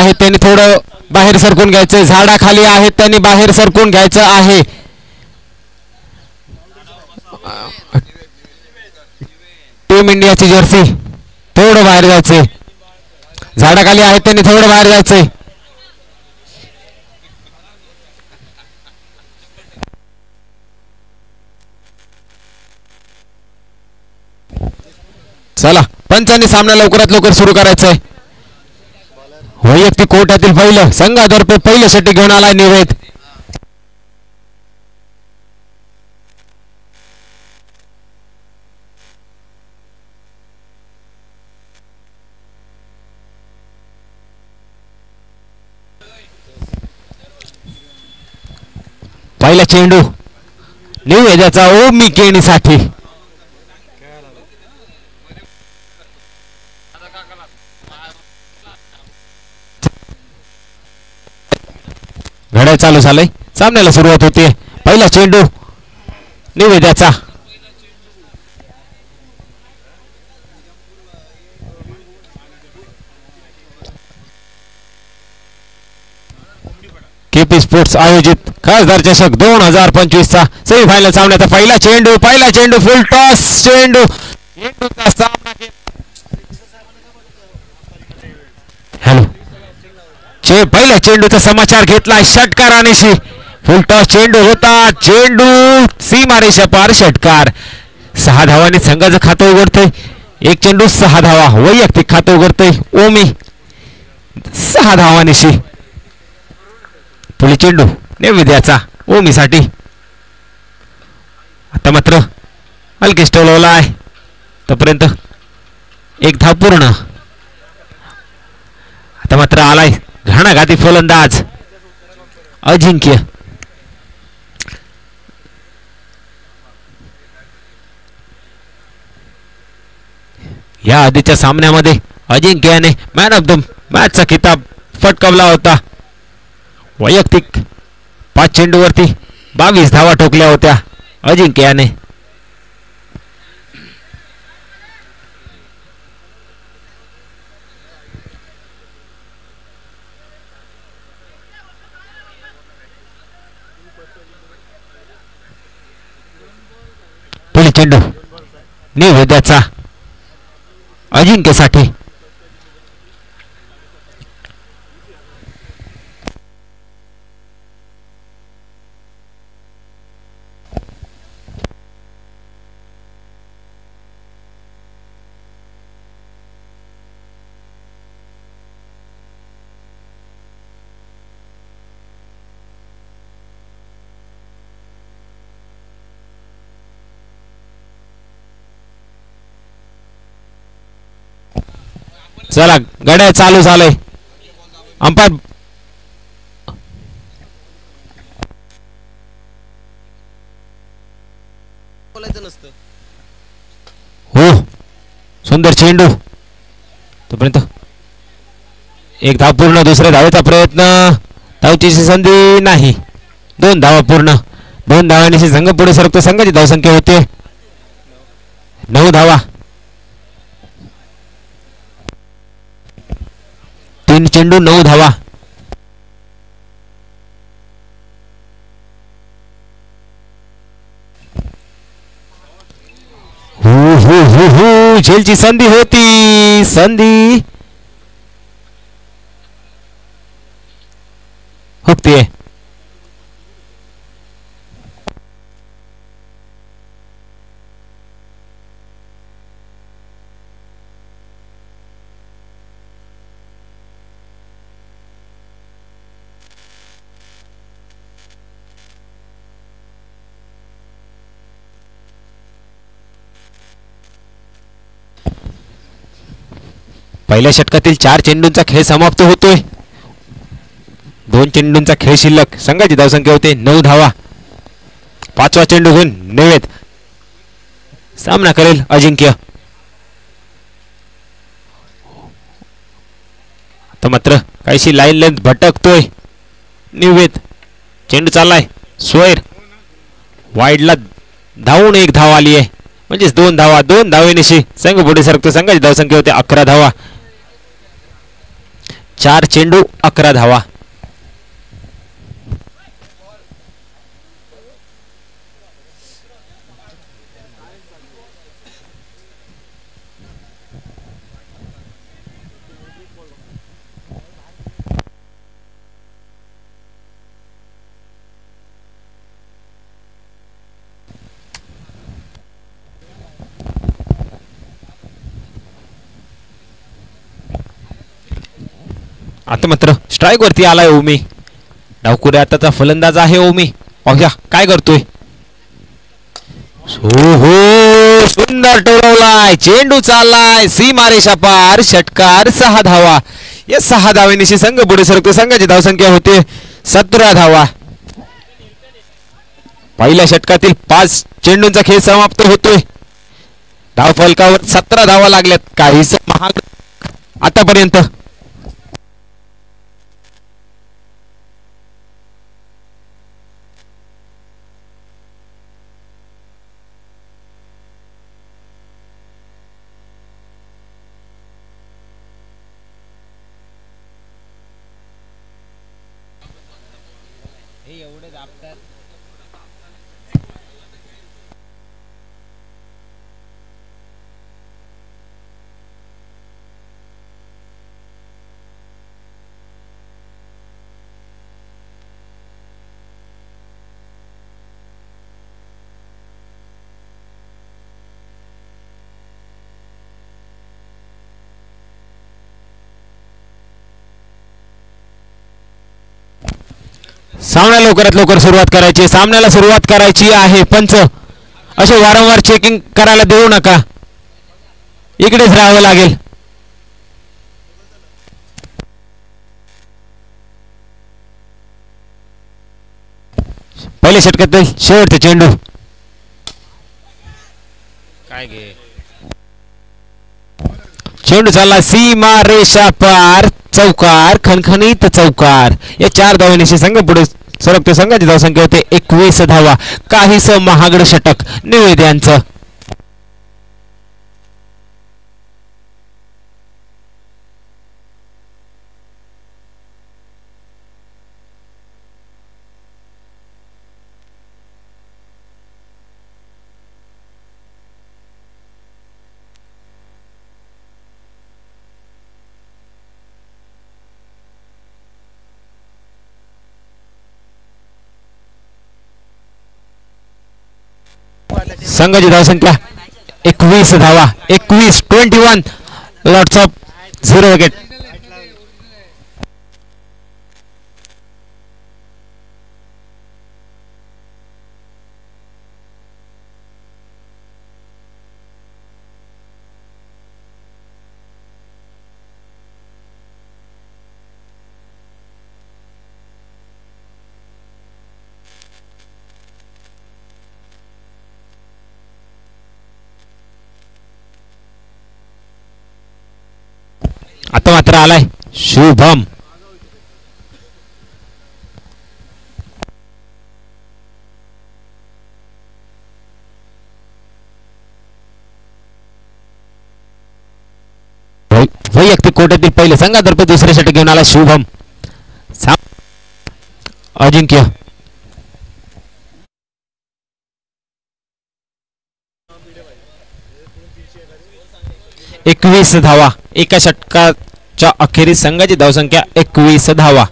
आहेत त्यांनी थोडं बाहेर सरकून घ्यायचं. झाडाखाली आहेत त्यांनी बाहेर सरकून घ्यायचं आहे. टीम इंडियाची जर्सी थोडं बाहेर जायचंय. झाडाखाली आहेत त्यांनी थोडं बाहेर जायचंय. चला पंचांनी सामना लवकरात लवकर सुरू करायचा आहे. वैयक्तिक कोर्टातील पहिलं संघातर्फे पहिलं षटक घेऊन आलाय निवेद. पहिला चेंडू निवेद्याचा ओमी केणीसाठी. घड्याळ चालू झालंय. सामन्याला सुरुवात होते. पहिला चेंडू निवेद्याचा. केपी स्पोर्ट्स आयोजित खासदार चषक 2025 चा सेमीफायनल सामन्याचा पहिला चेंडू फुल टॉस चेंडू. हॅलो पहिल्या चेंडूचा समाचार घेतलाय षटकारानेशी. फुल टॉस चेंडू होता. चेंडू सीमारेषा पार षटकार. 6 धावांनी संघाचं खातं उघडतंय. एक चेंडू 6 धावा वैयक्तिक खातं उघडतंय ओमी 6 धावांनीशी. पुढे चेंडू नैवेद्याचा ओमीसाठी. आता मात्र हलकी स्टोलवला आहे. तोपर्यंत एक धाव पूर्ण. आता मात्र आलाय घणाघाती फलंदाज अजिंक्य. या आधीच्या सामन्यामध्ये अजिंक्याने मॅन ऑफ द मॅचचा किताब पटकावला होता. वैयक्तिक 5 चेंडूवरती 22 धावा ठोकल्या होत्या अजिंक्याने. पुढील चेंडू निवेद्याचा अजिंक्यसाठी. चला गड्या चालू झालंय. अंपायर हो सुंदर चेंडू. तोपर्यंत एक धाव पूर्ण. दुसऱ्या धावेचा प्रयत्न. धावची संधी नाही. 2 धावा पूर्ण. 2 धावांनी संघ पुढे सरकतो. संघाची धावसंख्या होते 9 धावा. 3 चेंडू 9 धावा. झेलची संधी होती. संधी हुकते. पहिल्या षटकातील 4 चेंडूंचा खेळ समाप्त होतोय. 2 चेंडूंचा खेळ शिल्लक. संघाची धावसंख्या होते 9 धावा. 5वा चेंडू घेऊन निवेद सामना करेल अजिंक्य. आता मात्र काहीशी लाईन लेंथ भटकतोय निवेद. चेंडू चाललाय सोयर वाईडला. धावून 1 धाव आली आहे. म्हणजेच 2 धावा. 2 धावेनिशी संघ पुढे सरकतो. संघाची धावसंख्या होते 11 धावा. 4 चेंडू 11 धावा. आता मात्र स्ट्राईक वरती आलाय ओमी. डावकुरे आताचा फलंदाज आहे ओमी. पाहूया काय करतोय. हो सुंदर टोलवलाय. चेंडू चाललाय सीमारेषा पार. षटकार 6 धावा. या 6 धावेनिशी संघ पुढे सरकतो. संघाची धावसंख्या होते 17 धावा. पहिल्या षटकातील 5 चेंडूंचा खेळ समाप्त होतोय. धाव फलकावर 17 धावा लागल्यात. काहीच महाग आतापर्यंत. सामना लवकरात लवकर सुरुवात करायची. सामन्याला सुरुवात करायची आहे. पंच असे वारंवार चेकिंग करायला देऊ नका. इकडेच राहावं लागेल. पहिल्या षटकातील शेवटचे चेंडू. काय घे चेंडू चालला सीमा रेषा पार. चौकार खणखणीत चौकार. या 4 धावांनिशी संघ पुढे सरकतो. संघाची धावसंख्या होते 21 धावा. काहीस महागड षटक निवेद्यांचं. संघाची धावसंख्या 21 धावा. 21 लॉट्स ऑफ 0 विकेट. आता मात्र आलाय शुभम. वैयक्तिक कोट्यातील पहिले संघातर्फे दुसरे षटक घेऊन आला शुभम. अजिंक्य 21 धावा. एका षटकाच्या अखेरीस संघाची धावसंख्या 21 धावा.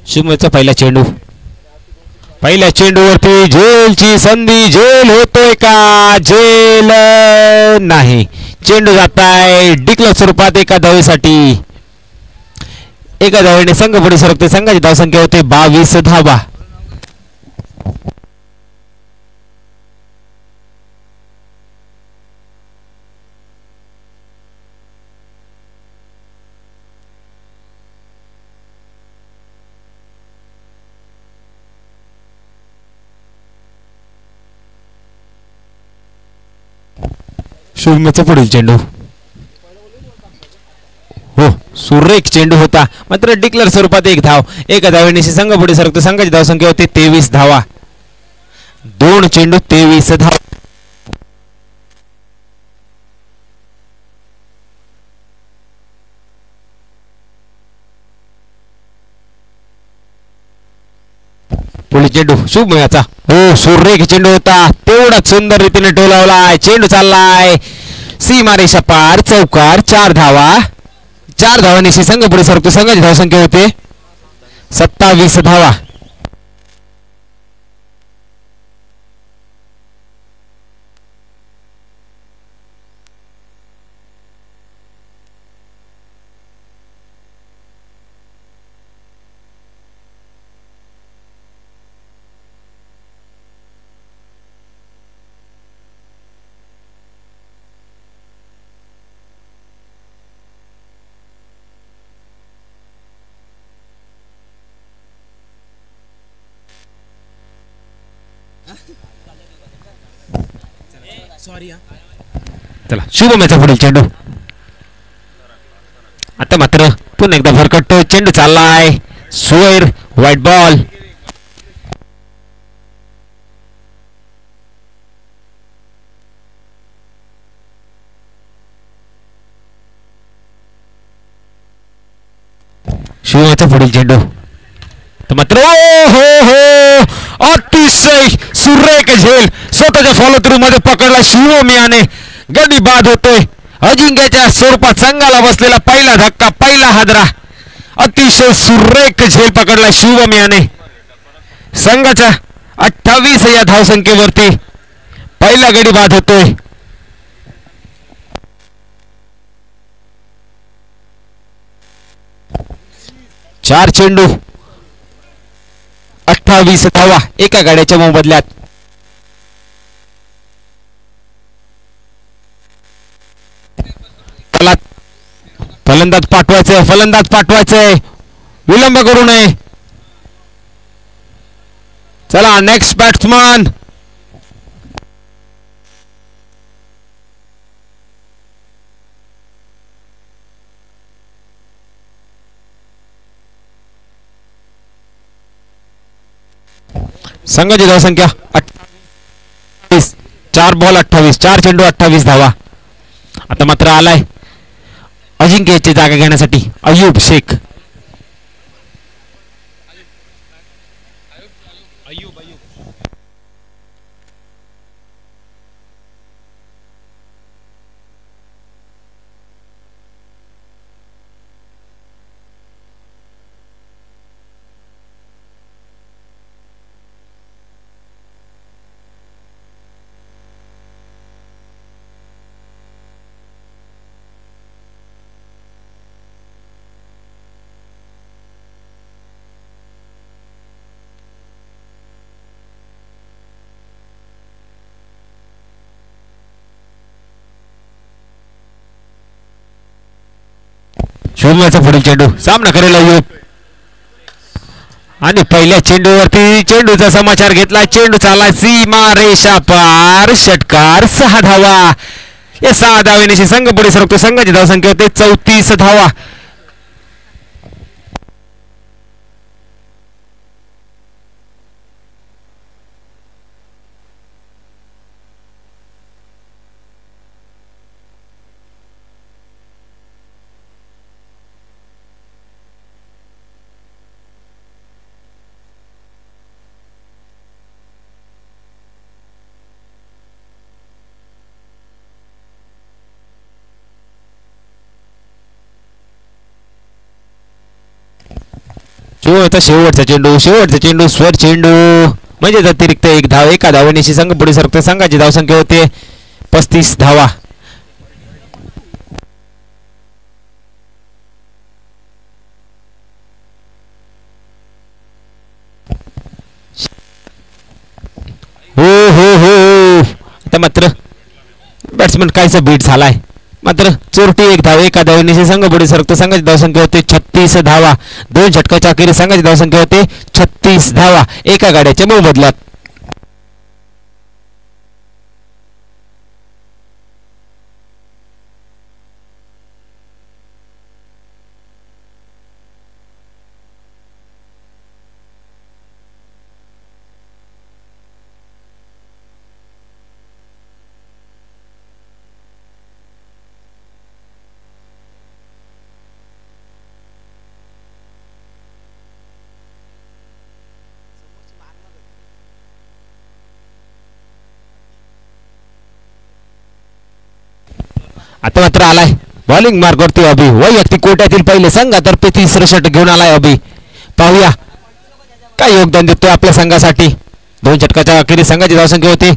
शुभमचा पहिला चेंडू. पहिल्या चेंडूवरती झेलची संधी. झेल होतोय का? झेल नाही. चेंडू जाताय डिक्लेअर स्वरूपात एका धावेसाठी. एका धावेने संघ पुढे सरकते. संघाची धावसंख्या होते 22 धावा. शुभमचा पुढील चेंडू. हो सुरेख चेंडू होता. मात्र डिक्लेअर स्वरूपात 1 धाव. एका धावेनिशी संघ पुढे सरकतो. संघाची धावसंख्या होते 23 धावा. 2 चेंडू 23 धावा. पुढे चेंडू शुभ याचा हो सुरेख चेंडू होता तेवढा सुंदर रीतीने टोलावलाय चेंडू चाललाय सीमारेषा पार चौकार 4 धावा 4 धावांनी संघ पुढे सरकतो संघाची धावसंख्या होते 27 धावा चला शुभमचा पुढील चेंडू आता मात्र पुन्हा एकदा भरकटतो चेंडू चाललाय सुवर व्हाईट बॉल शुभमचा पुढील चेंडू तर मात्र हो हो अतिशय सुरेख झेल स्वतःच्या फॉलो थ्रू मध्ये पकडला शिवमियाने गडी बाद होतोय अजिंक्याच्या स्वरूपात संघाला बसलेला पहिला धक्का पहिला हादरा अतिशय सुरेख झेल पकडला शिवमियाने संघाच्या 28 या धावसंख्येवरती पहिला गडी बाद होतोय 4 चेंडू 28 धावा एका गाड्याच्या मोबदल्यात फलंदाज पाठवायचंय विलंब करू नये चला नेक्स्ट बॅट्समन संघाची धावसंख्या 28 4 बॉल 28 4 चेंडू 28 धावा आता मात्र आलाय अजिंक्यची जागा घेण्यासाठी अयूब शेख शुभमचा पुढील चेंडू सामना करेल अयूब आणि पहिल्या चेंडूवरती चेंडूचा समाचार घेतला चेंडू चालला सीमा रेषा पार षटकार 6 धावा या 6 धावेने संघ पुढे सरकतो संघाची धावसंख्या होते 34 धावा शेवटचा चेंडू स्वर चेंडू म्हणजे अतिरिक्त 1 धाव एका धावेनिशी संघ पुढे सरकतो संघाची धावसंख्या होते 35 धावा हो हो हो आता मात्र बॅट्समन कायचा बीट झालाय मात्र चोरटी 1 धाव एका धावेनिशी संघ पुढे सरकतो संघाची धावसंख्या होते 36 धावा 2 षटकाच्या अखेरीस संघाची धावसंख्या होते 36 धावा एका गाड्याच्या मोबदल्यात आता मात्र आलाय बॉलिंग मार्क वरती अभि वैयक्तिक कोट्यातील पहिले संघातर्फे तिसरं षटक घेऊन आलाय अभि पाहूया काय योगदान देतोय आपल्या संघासाठी 2 षटकाच्या अखेरीस संघाची धावसंख्या होती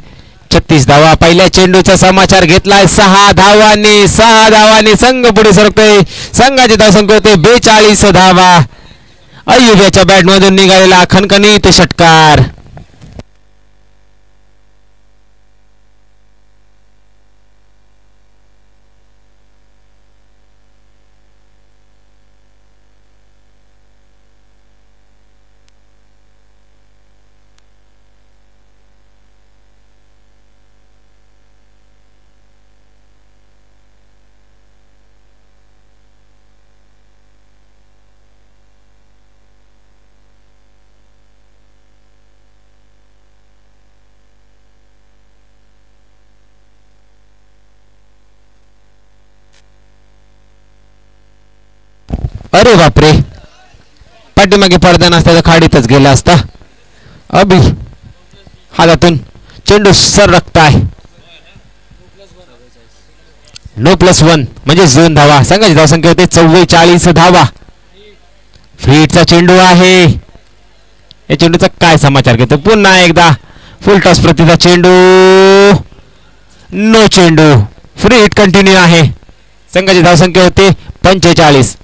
36 धावा पहिल्या चेंडूचा समाचार घेतलाय 6 धावांनी संघ पुढे सरकतोय संघाची धावसंख्या होते 42 धावा अय्यूब याच्या बॅट मधून निघालेला खणखणीत षटकार अरे बापरे पाठीमागे पडदा नसता तर खाडीतच गेला असता अभि हातातून चेंडू सरकताय +1 म्हणजे 2 धावा संघाची धावसंख्या होते 44 धावा फ्री हिटचा चेंडू आहे या चेंडूचा काय समाचार घेतो पुन्हा एकदा फुल टॉस प्रतीचा चेंडू नो चेंडू फ्री हिट कंटिन्यू आहे संघाची धावसंख्या होते 45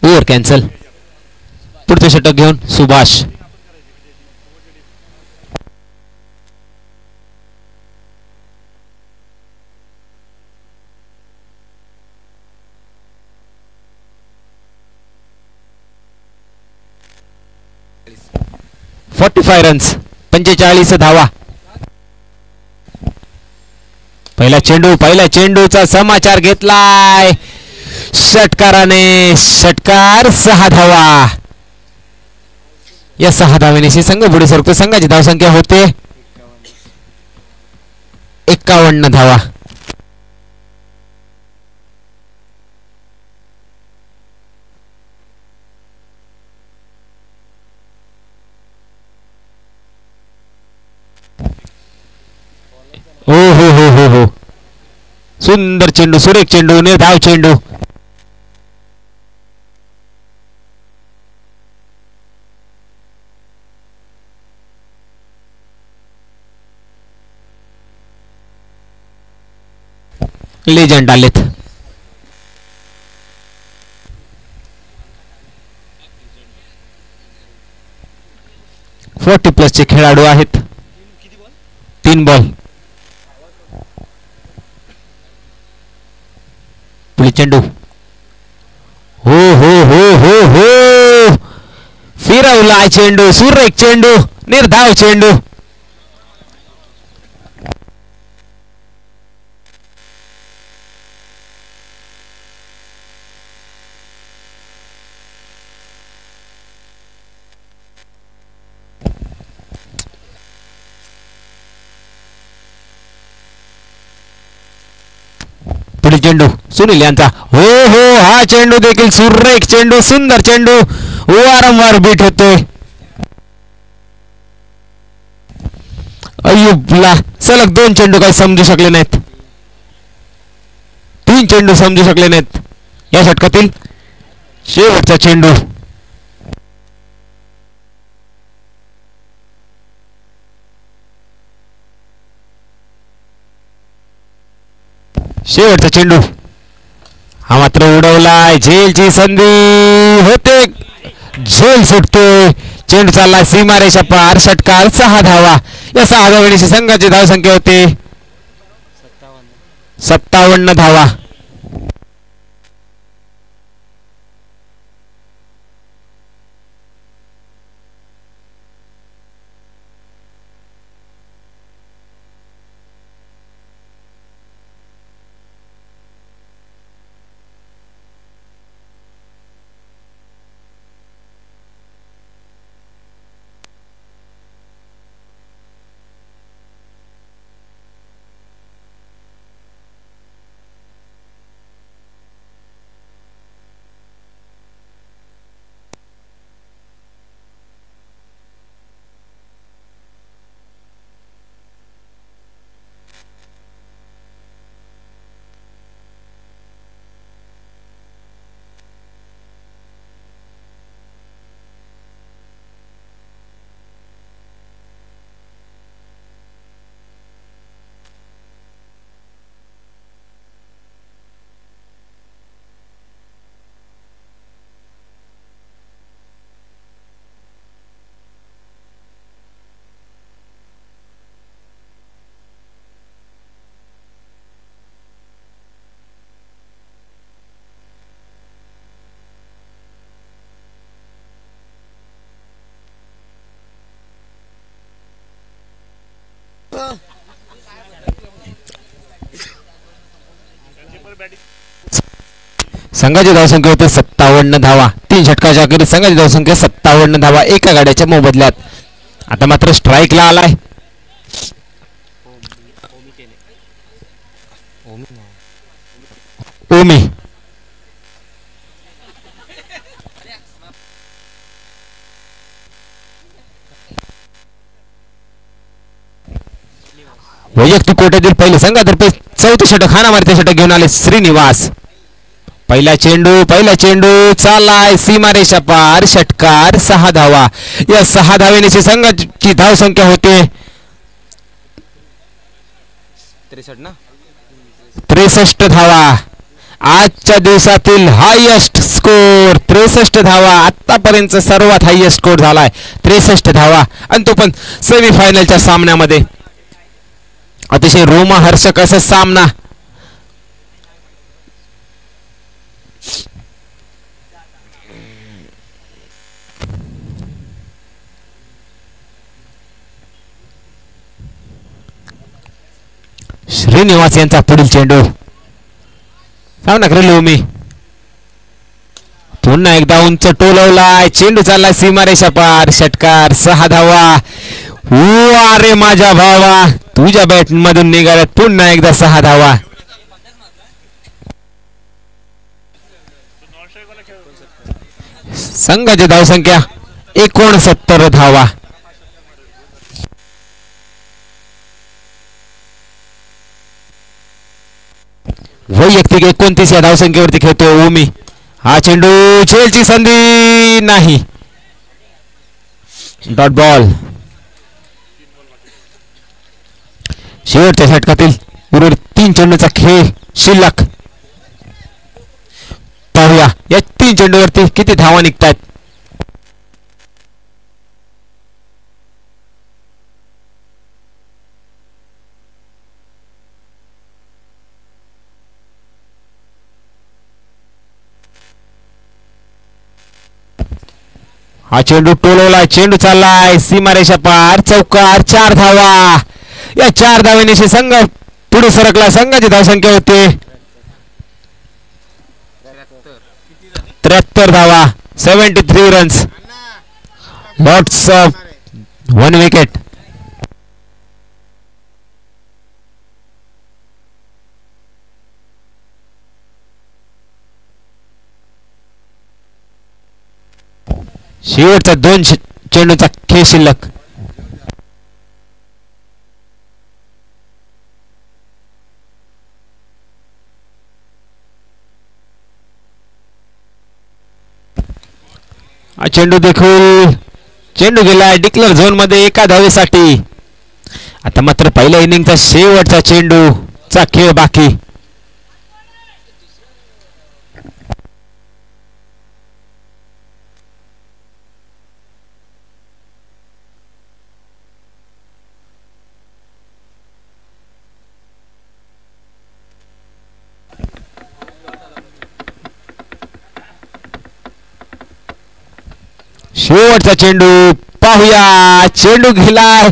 ओव्हर कॅन्सल पुढचे षटक घेऊन सुभाष रन्स 45 धावा पहिल्या चेंडूचा समाचार घेतलाय षटकाराने षटकार 6 धावा या 6 धावेनिशी संघ पुढे सरकतो संघाची धावसंख्या होते 51 धावा हो हो हो हो हो सुंदर चेंडू सुरेख चेंडू निर्धाव चेंडू लेजंड आलेत +40 चे खेळाडू आहेत 3 बॉल पुढे चेंडू हो हो हो हो हो फिरवला चेंडू सुरेख चेंडू निर्धाव चेंडू चेंडू सुनील यांचा हो हो हा चेंडू देखील सुरेख चेंडू सुंदर चेंडू वारंवार बीट होतोय अय्यूबला सलग 2 चेंडू काही समजू शकले नाहीत 3 चेंडू समजू शकले नाहीत या षटकातील शेवटचा चेंडू शेवटचा चेंडू हा मात्र उडवलाय झेलची संधी होते झेल सुटतोय चेंडू चालला सीमारेषा पार षटकार 6 धावा या 6 धावांची संघाची धावसंख्या होते 57 धावा संघाची धावसंख्या होते 57 धावा. 3 षटकाच्या अखेरीस संघाची धावसंख्या 57 धावा एका गाड्याच्या मोबदल्यात. आता मात्र स्ट्राईकला आलाय ओमी. वैयक्तिक कोट्यातील पहिले संघातर्फे चौथे षटक हाणामारीचे षटक घेऊन आले श्रीनिवास. पहिला चेंडू चाललाय सीमारेषा पार. षटकार. 6 धावा. या 6 धावेने संघाची धावसंख्या होते 63 धावा. आजच्या दिवसातील हायएस्ट स्कोर 63 धावा. आतापर्यंत सर्वात हायएस्ट स्कोर झालाय 63 धावा आणि तो पण सेमीफायनलच्या सामन्यामध्ये. अतिशय रोमहर्षक असा सामना. श्रीनिवास यांचा पुढील चेंडू सामना करेल ओमी. पुन्हा एकदा उंच टोलवलाय. चेंडू चाललाय सीमारेषा पार. षटकार. 6 धावा. अरे माझ्या भावा तुझ्या बॅट मधून निघाल्यात पुन्हा एकदा 6 धावा. संघाची धावसंख्या 69 धावा. वैयक्तिक 29 या धावसंख्येवरती खेळतो ओमी. हा चेंडू झेलची संधी नाही. Dot ball. शेवटच्या षटकातील उर्वरित 3 चेंडूचा खेळ शिल्लक. पाहूया या 3 चेंडूवरती किती धावा निघतात. हा चेंडू टोलवलाय. चेंडू चाललाय सीमारेषा पार. चौकार. 4 धावा. या 4 धावेने संघ पुढे सरकला. संघाची धावसंख्या होते 73 धावा. 73 रन्स. Lots of 1 wicket. शेवटचा 2 चेंडूचा खेळ शिल्लक. चेंडू देखील चेंडू गेला डिक्लेअर झोन मध्ये एका धावेसाठी. आता मात्र पहिल्या इनिंगचा शेवटचा चेंडूचा खेळ बाकी. शेवटचा चेंडू पाहूया. चेंडू गेलाय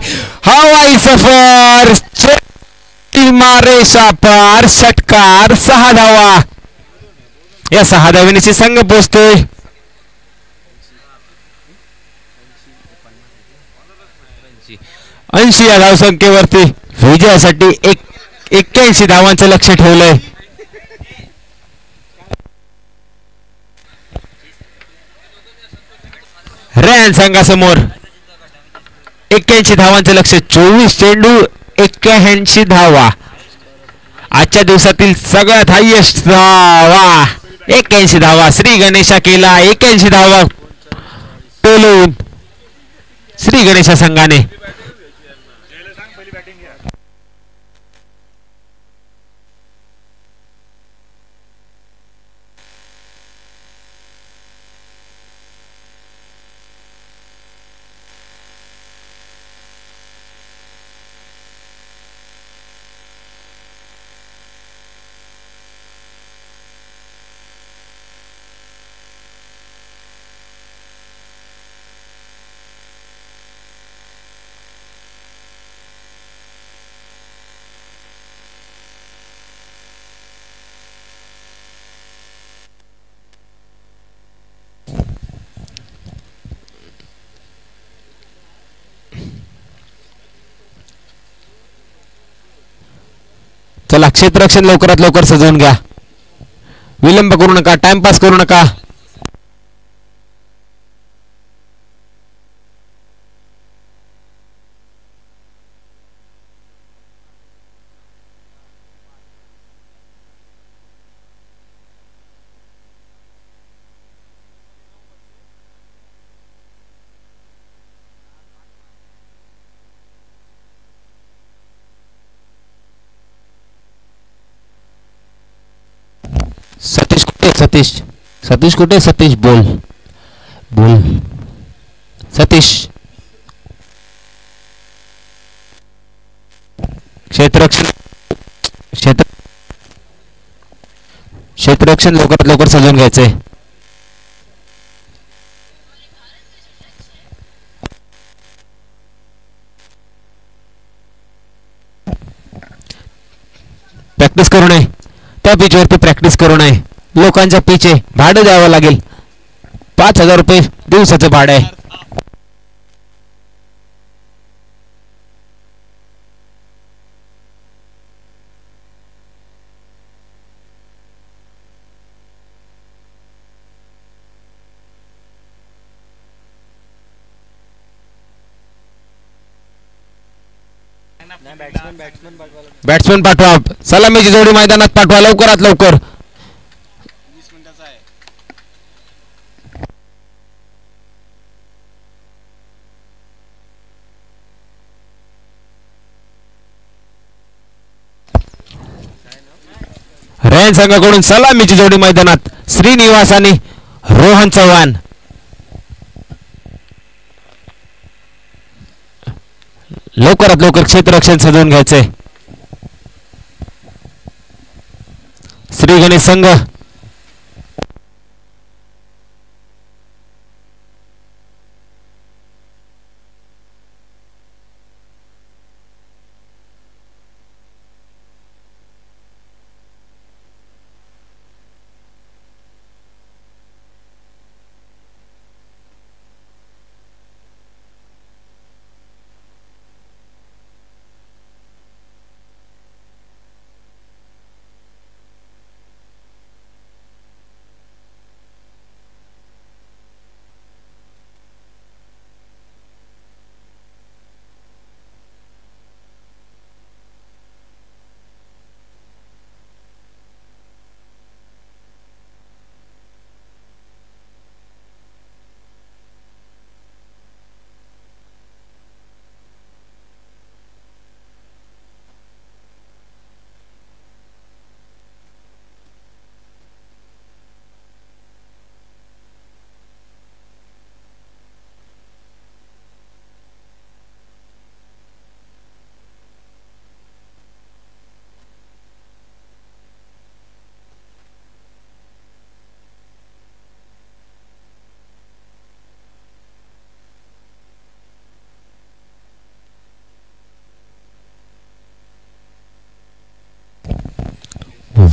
हवाई सफर. सीमारेषा पार. षटकार. 6 धावा. या 6 धावेने संघ पोहोचतोय 80 या धावसंख्येवरती. विजयासाठी 81 धावांचं लक्ष ठेवलंय. रॅन संघासमोर 81 धावांचं लक्ष. 24 चेंडू 81 धावा. आजच्या दिवसातील सगळ्यात हायएस्ट धावा 81 धावा. श्री गणेशा केला 81 धावा टोलून श्री गणेशा संघाने. चला क्षेत्ररक्षण लवकरात लवकर सजवून घ्या. विलंब करू नका, टाइमपास करू नका. सतीश कुठे? सतीश सतीश कुठे? सतीश बोल बोल. सतीश क्षेत्ररक्षण क्षेत्ररक्षण लवकरात लवकर सजवून घ्यायचंय. प्रॅक्टिस करू नये, त्या पिचवरती प्रॅक्टिस करू नये. लोकांच्या पिचे भाडं द्यावं लागेल. 5,000 रुपये दिवसाचं भाडं आहे. बॅट्समन पाठवा. सलामीची जोडी मैदानात पाठवा लवकरात लवकर. रयन संघाकडून सलामीची जोडी मैदानात श्रीनिवास आणि रोहन चव्हाण. लवकरात लवकर क्षेत्ररक्षण सजवून घ्यायचंय. श्री गणेश संघ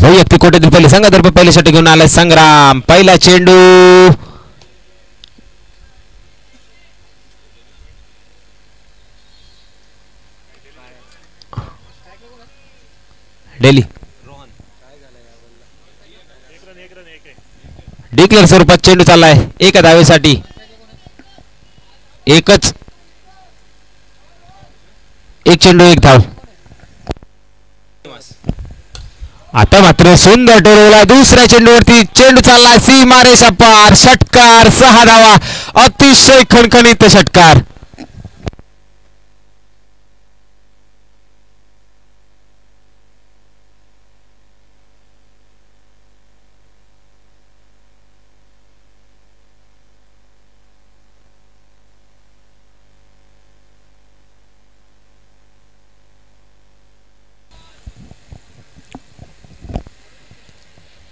वैयक्तिक कोट्यातील पहिले संघातर्फे पहिल्या षटक घेऊन आलाय संग्राम. पहिला चेंडू डेली डिक्लेअर स्वरूपात चेंडू चाललाय एका धावेसाठी. एकच एक चेंडू एक धाव. आता मात्र सुंदर टोलवला दुसऱ्या चेंडूवरती. चेंडू चालला सीमारेषा पार. षटकार 6 धावा. अतिशय खणखणीत षटकार.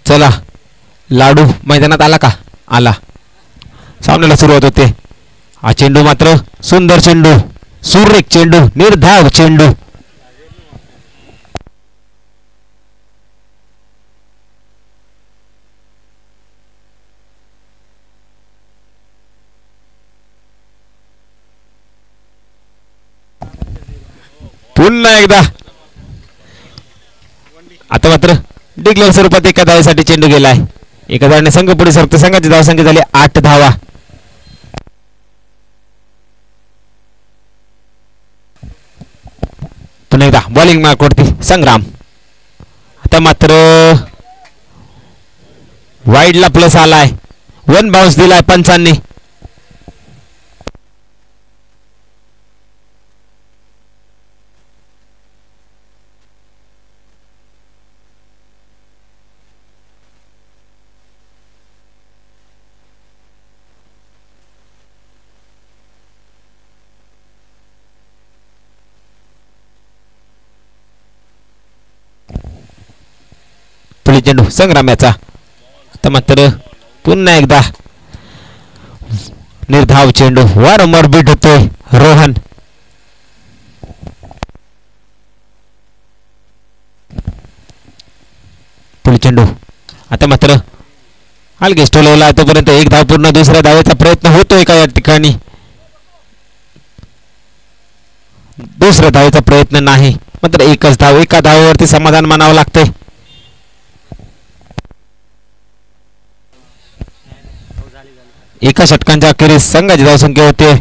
चला लाडू मैदानात आला का? आला. सामन्याला सुरुवात होते. हा चेंडू मात्र सुंदर चेंडू, सुरेख चेंडू, निर्धाव चेंडू. पुन्हा एकदा आता मात्र डिक्लेअर स्वरूपात एका धावेसाठी चेंडू गेलाय. एका धावाने संघ पुढे सरतो. संघाची धावसंख्या झाली 8 धावा. पुन्हा एकदा बॉलिंग मार्कवरती संग्राम. आता मात्र वाईडला प्लस आलाय. 1 बाउन्स दिलाय पंचांनी. चेंडू संग्राम्याचा. आता मात्र पुन्हा एकदा निर्धाव चेंडू. वारंवार बीट होतोय रोहन. पुढे चेंडू. आता मात्र हलकेच टोलवला. तोपर्यंत एक धाव पूर्ण. दुसऱ्या धावेचा प्रयत्न होतोय का या ठिकाणी? दुसऱ्या धावेचा प्रयत्न नाही. मात्र एकच धाव. एका धावेवरती समाधान मानावं लागतंय. एका षटकांच्या अखेरीस संघाची धावसंख्या होते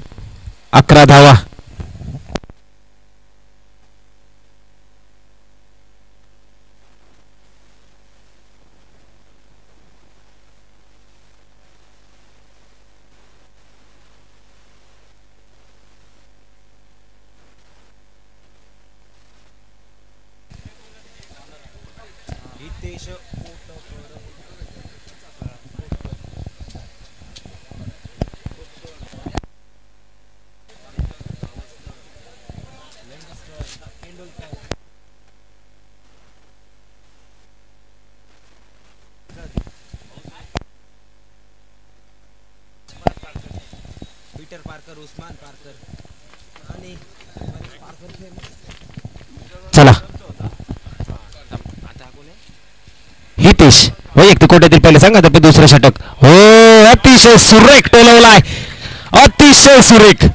11 धावा. चला हितेश वैयक्तिक कोट्यातील पहिले सांगा. तर दुसरं षटक. हो, अतिशय सुरेख टोलवलाय. अतिशय सुरेख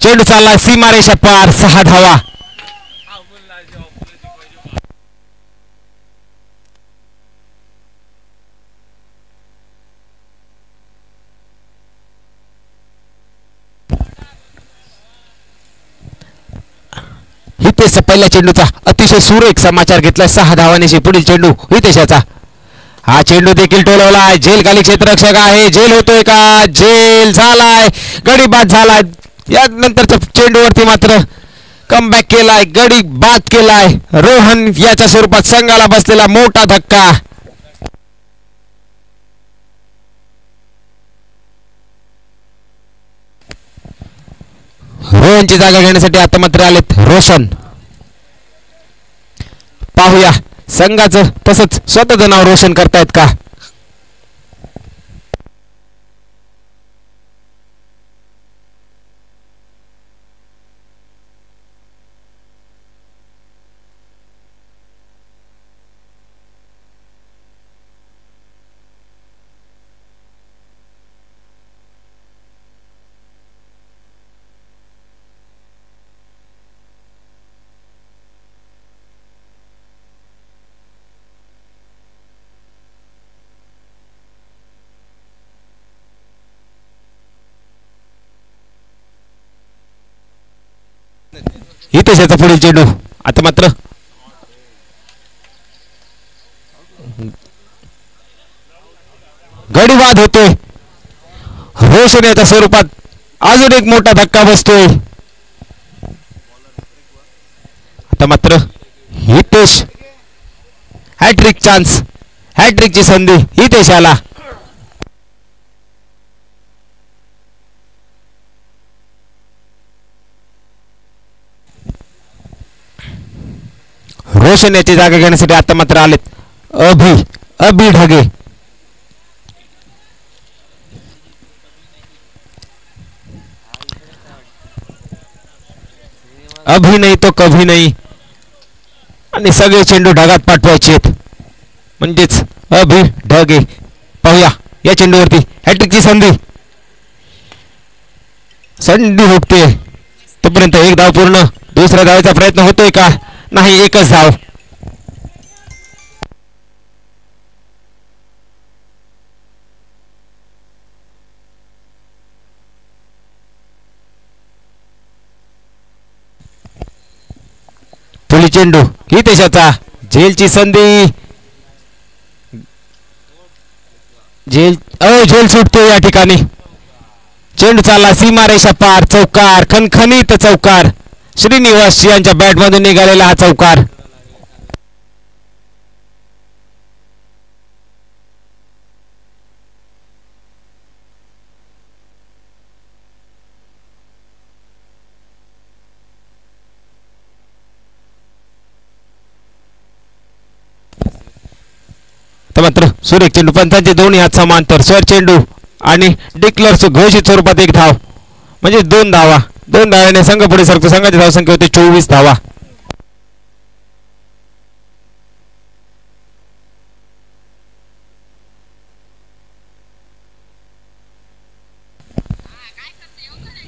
चेंडू चाललाय सीमारेषा पार. 6 धावा. हितेशचा पहिल्या चेंडूचा अतिशय सुरेख समाचार घेतलाय. 6 धावांनी. पुढील चेंडू हितेशाचा. हा चेंडू देखील टोलवलाय. जेल खाली क्षेत्ररक्षक आहे. जेल होतोय का? जेल झालाय. गडी बाद झालाय. या नंतरच्या चेंडूवरती मात्र कमबॅक केलाय. गडी बाद केलाय रोहन. याच्या स्वरूपात संघाला बसलेला मोठा धक्का. रोहनची जागा घेण्यासाठी आता मात्र आलेत रोशन. पाहूया संघाचं तसंच स्वतःचं नाव रोशन करतायत का? हितेशाचा पुढील चेंडू. आता मात्र गडीवाद होतोय. रोशन याच्या स्वरूपात अजून एक मोठा धक्का बसतोय. आता मात्र हितेश. Hat trick chance. हॅट्रिकची संधी हितेशाला. रोशन याची जागा घेण्यासाठी आता मात्र आलेत अभि ढगे. अभि नाही तो कभी नाही. आणि सगळे चेंडू ढगात पाठवायचे आहेत. म्हणजेच अभि ढगे. पाहूया या चेंडूवरती हॅट्रिकची संधी. संधी हुकते. तोपर्यंत एक धाव पूर्ण. दुसऱ्या धावेचा प्रयत्न होतोय का? नाही. एकच धाव. पुढील चेंडू ही देशाचा झेलची संधी. झेल सुटतो या ठिकाणी. चेंडू चालला सीमारेषा पार. चौकार, खणखणीत चौकार. श्रीनिवास यांच्या बॅटमधून निघालेला हा चौकार. मात्र सुरेख चेंडू, पंचांचे दोन्ही हात समांतर. स्वर चेंडू आणि डिक्लर घोषित स्वरूपात एक धाव, म्हणजे 2 धावा. 2 धाव्याने संघ पुढे सरकतो. संघाची धावसंख्या होते 24 धावा.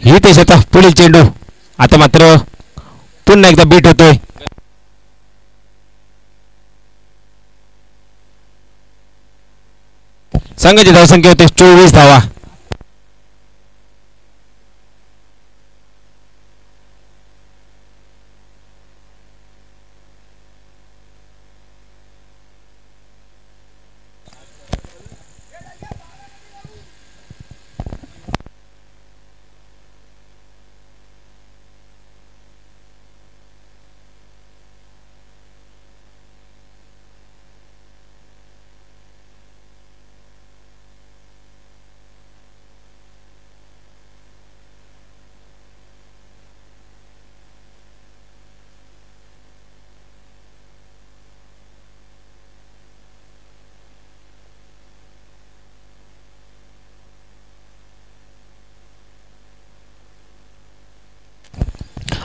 ही देशाचा पुढील चेंडू. आता मात्र पुन्हा एकदा बीट होतोय. संघाची धावसंख्या होते 24 धावा.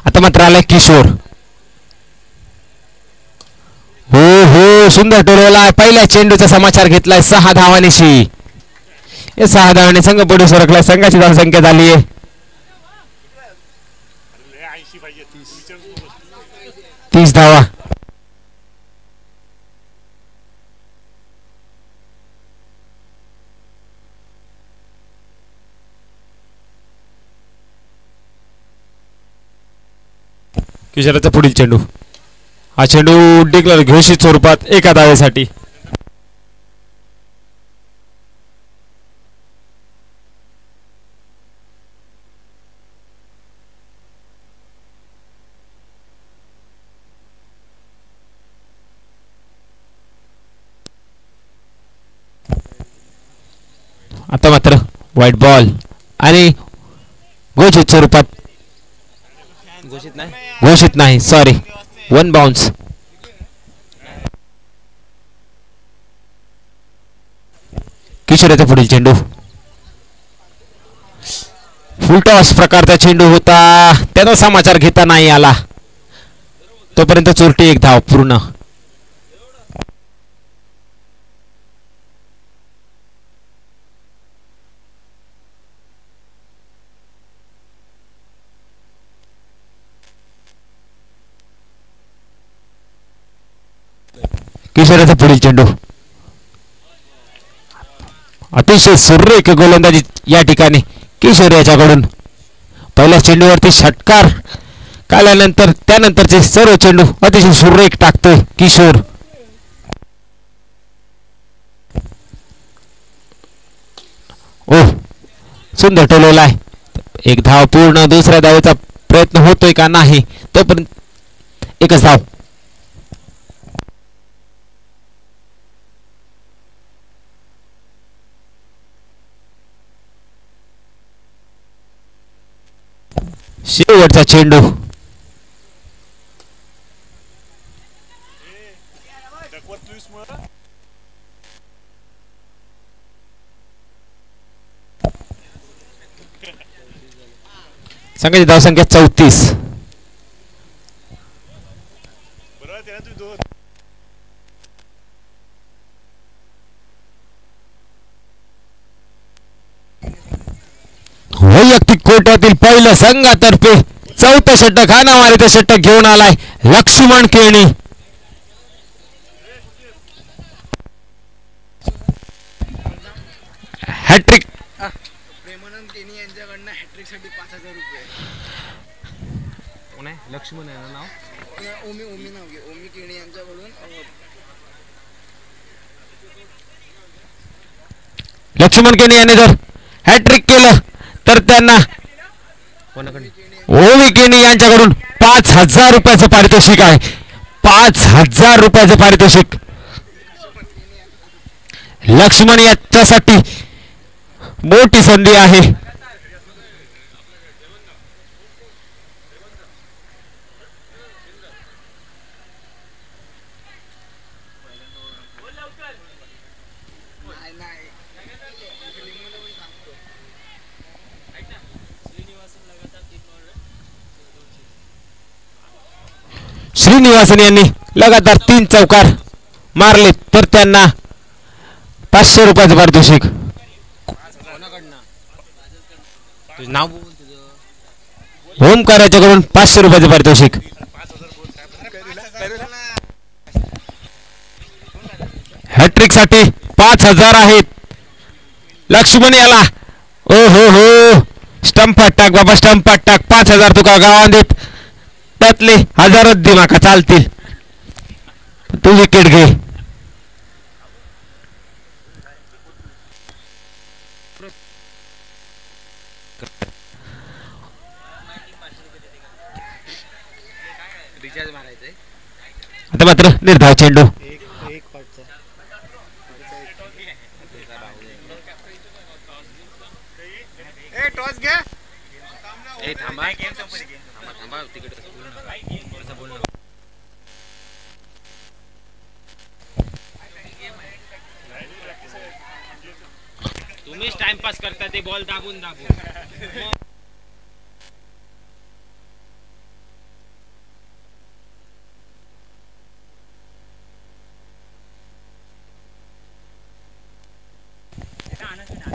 आता मात्र आलाय किशोर. हो हो, सुंदर टोलवला. पहिल्या चेंडूचा समाचार घेतलाय 6 धावांनीशी. या 6 धावांनी संघ पुढे सरकलाय. संघाची धावसंख्या झाली आहे 30 धावा. किशोराचा पुढील चेंडू. हा चेंडू डिक्लेअर घोषित स्वरूपात एका धावेसाठी. आता मात्र व्हाईट बॉल आणि घोषित स्वरूपात. घोषित नाही, सॉरी, 1 बाउन्स. किशोराचा पुढील चेंडू. फुलटॉस प्रकारचा चेंडू होता. त्याचा समाचार घेता नाही आला. तोपर्यंत चोरटी एक धाव पूर्ण. किशोराचा पुढील चेंडू. अतिशय सुरेख गोलंदाजी या ठिकाणी किशोर याच्याकडून. पहिल्या चेंडूवरती षटकार काढल्यानंतर त्यानंतरचे सर्व चेंडू अतिशय सुरेख टाकतोय किशोर. ओ, सुंदर टोलवला आहे. एक धाव पूर्ण. दुसऱ्या धावेचा प्रयत्न होतोय का नाही, तोपर्यंत एकच धाव. शेवटचा चेंडू. संघाची धावसंख्या 34. वैयक्तिक कोट्यातील पहिलं संघातर्फे 4थं षटक. हाणामारीचं षटक घेऊन आलाय लक्ष्मण केणी. हॅट्रिक. लक्ष्मण आहे ना नाव. ओमी ओमी नाव घे. ओमी केणी यांच्याकडून लक्ष्मण केणी यांनी जर हॅट्रिक केलं तर त्यांना ओमी केणी यांच्याकडून 5,000 रुपयाचं पारितोषिक आहे. 5,000 रुपयाचं पारितोषिक लक्ष्मण याच्यासाठी मोठी संधी आहे. श्रीनिवासन यांनी लगातार 3 चौकार मारले तर त्यांना 500 रुपयाचं पारितोषिक. ओमकार याच्याकडून 500 रुपयाचं पारितोषिक. हॅट्रिक साठी 5,000 आहेत. लक्ष्मण याला ओ हो हो स्टंपात टाक बाबा, स्टंपात टाक. 5,000 तुका गावात देत त्यातले 1000च दिमाका चालतील. तू विकेट घे. आता मात्र निर्धाव चेंडू. तुम्हीच टाइमपास करता ते बॉल दाबून दाबून.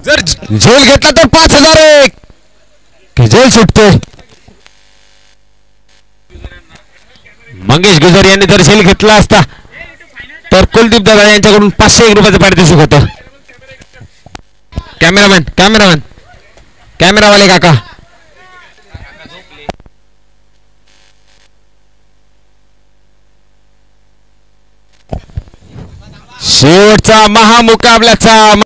जर झेल घेतला तर 5,001 झेल सुटतोय. मंगेश गुजर यांनी जर झेल घेतला असता तर कुलदीप दादा यांच्याकडून 501 रुपयाचं पारितोषिक होतं. कॅमेरामॅन कॅमेरामॅन कॅमेरावाले काका. शेवटचा महामुकाबल्याचा